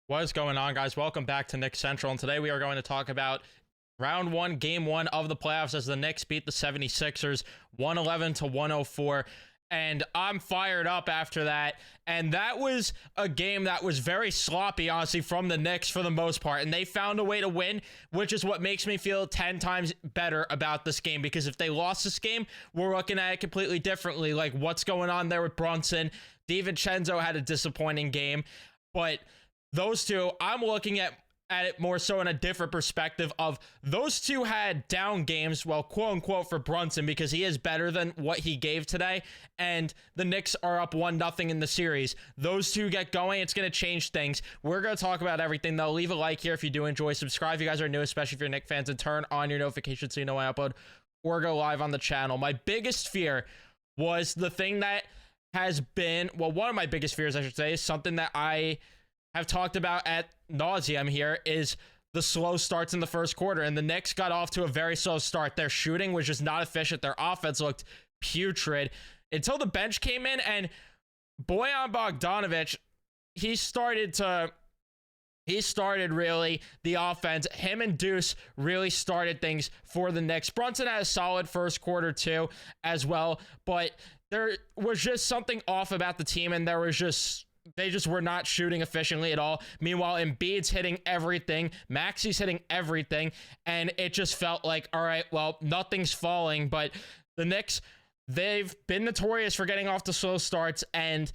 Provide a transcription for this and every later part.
What is going on, guys? Welcome back to Knicks Central, and today we are going to talk about round one, game one of the playoffs as the Knicks beat the 76ers 111 to 104. And I'm fired up after that. And that was a game that was very sloppy, honestly, from the Knicks for the most part. And they found a way to win, which is what makes me feel 10 times better about this game. Because if they lost this game, we're looking at it completely differently. Like, what's going on there with Brunson? DiVincenzo had a disappointing game. But those two, I'm looking at it more so in a different perspective of those two had down games, well, quote unquote, for Brunson, because he is better than what he gave today, and the Knicks are up 1-0 in the series. Those two get going, it's going to change things. We're going to talk about everything, though. Leave a like here if you do enjoy. Subscribe if you guys are new, especially if you're Knicks fans, and turn on your notifications so you know when I upload or go live on the channel. My biggest fear was the thing that has been, well, one of my biggest fears, I should say, is something that I have talked about at nauseum here, is the slow starts in the first quarter. And the Knicks got off to a very slow start. Their shooting was just not efficient. Their offense looked putrid until the bench came in, and Bojan Bogdanovic, he started really the offense. Him and DEUCE really started things for the Knicks. Brunson had a solid first quarter too as well, but there was just something off about the team, and they just were not shooting efficiently at all. Meanwhile, Embiid's hitting everything. Maxi's hitting everything. And it just felt like, all right, well, nothing's falling. But the Knicks, they've been notorious for getting off to slow starts. And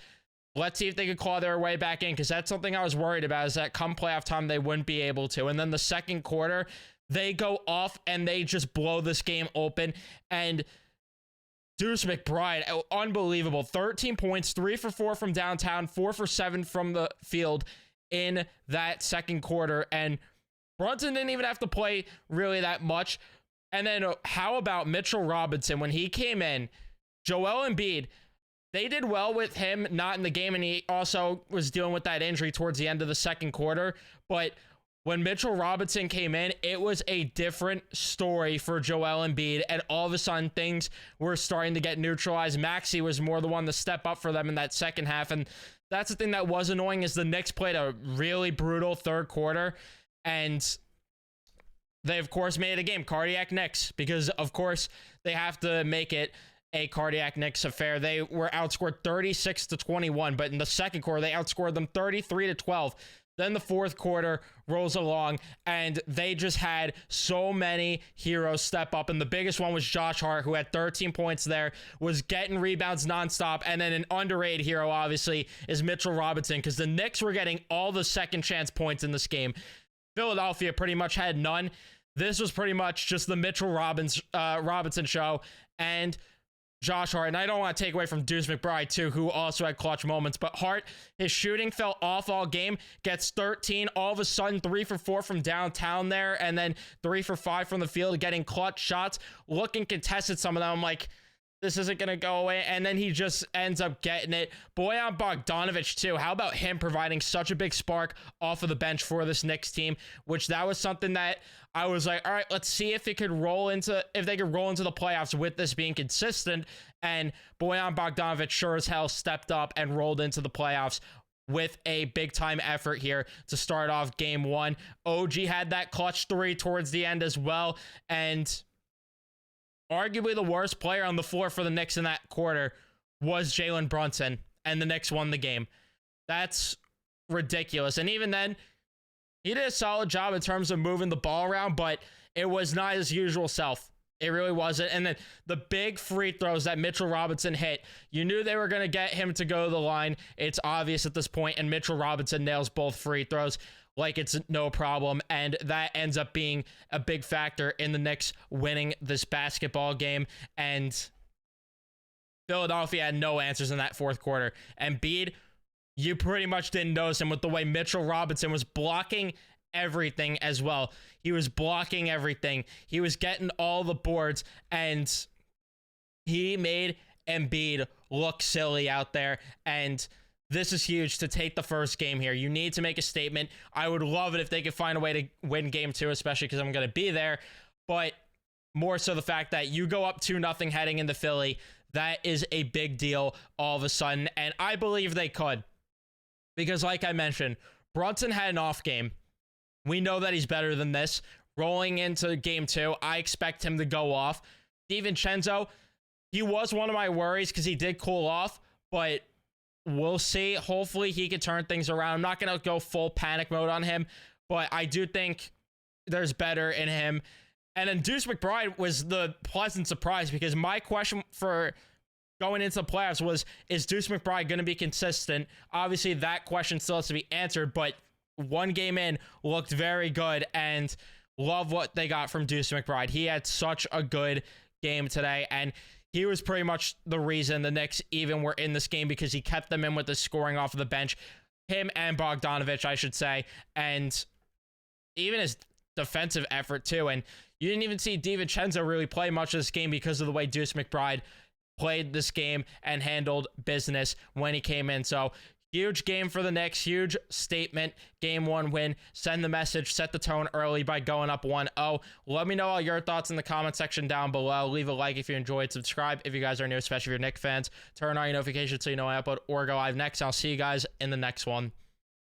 let's see if they could claw their way back in, because that's something I was worried about, is that come playoff time, they wouldn't be able to. And then the second quarter, they go off and they just blow this game open. And DEUCE McBride, unbelievable. 13 points, 3 for 4 from downtown, 4 for 7 from the field in that second quarter. And Brunson didn't even have to play really that much. And then how about Mitchell Robinson? When he came in, Joel Embiid, they did well with him not in the game, and he also was dealing with that injury towards the end of the second quarter. But when Mitchell Robinson came in, it was a different story for Joel Embiid, and all of a sudden things were starting to get neutralized. Maxey was more the one to step up for them in that second half, and that's the thing that was annoying, is the Knicks played a really brutal third quarter, and they, of course, made it a game. Cardiac Knicks, because, of course, they have to make it a cardiac Knicks affair. They were outscored 36-21, but in the second quarter, they outscored them 33-12. Then the fourth quarter rolls along, and they just had so many heroes step up. And the biggest one was Josh Hart, who had 13 points there, was getting rebounds nonstop. And then an underrated hero, obviously, is Mitchell Robinson, because the Knicks were getting all the second chance points in this game. Philadelphia pretty much had none. This was pretty much just the Mitchell Robinson show. And Josh Hart, and I don't want to take away from DEUCE McBride too, who also had clutch moments, but Hart, his shooting fell off all game, gets 13, all of a sudden 3 for 4 from downtown there, and then 3 for 5 from the field, getting clutch shots, looking contested, some of them. I'm like, this isn't going to go away, and then he just ends up getting it. Bojan Bogdanovic too, how about him providing such a big spark off of the bench for this Knicks team, which that was something that I was like, all right, let's see if they could roll into the playoffs with this being consistent. And Bojan Bogdanovic sure as hell stepped up and rolled into the playoffs with a big time effort here to start off game one. OG had that clutch 3 towards the end as well, and arguably the worst player on the floor for the Knicks in that quarter was Jalen Brunson, and the Knicks won the game. That's ridiculous. And even then, he did a solid job in terms of moving the ball around, but it was not his usual self. It really wasn't. And then the big free throws that Mitchell Robinson hit, you knew they were going to get him to go to the line. It's obvious at this point, and Mitchell Robinson nails both free throws like it's no problem, and that ends up being a big factor in the Knicks winning this basketball game. And Philadelphia had no answers in that fourth quarter. Embiid, you pretty much didn't notice him with the way Mitchell Robinson was blocking everything as well. He was blocking everything. He was getting all the boards, and he made Embiid look silly out there. And this is huge to take the first game here. You need to make a statement. I would love it if they could find a way to win game 2, especially because I'm going to be there. But more so the fact that you go up 2-0 heading into Philly, that is a big deal all of a sudden. And I believe they could. Because like I mentioned, Brunson had an off game. We know that he's better than this. Rolling into game 2, I expect him to go off. DiVincenzo, he was one of my worries because he did cool off, but we'll see. Hopefully he can turn things around. I'm not going to go full panic mode on him, but I do think there's better in him. And then Deuce McBride was the pleasant surprise because my question for going into the playoffs was, is Deuce McBride going to be consistent? Obviously, that question still has to be answered, but one game in looked very good, and love what they got from Deuce McBride. He had such a good game today, and he was pretty much the reason the Knicks even were in this game because he kept them in with the scoring off of the bench. Him and Bogdanovic, I should say, and even his defensive effort too. And you didn't even see DiVincenzo really play much of this game because of the way Deuce McBride played this game and handled business when he came in. So huge game for the Knicks, huge statement, game 1 win. Send the message, set the tone early by going up 1-0. Let me know all your thoughts in the comment section down below. Leave a like if you enjoyed, subscribe if you guys are new, especially if you're Knicks fans. Turn on your notifications so you know when I upload or go live next. I'll see you guys in the next one.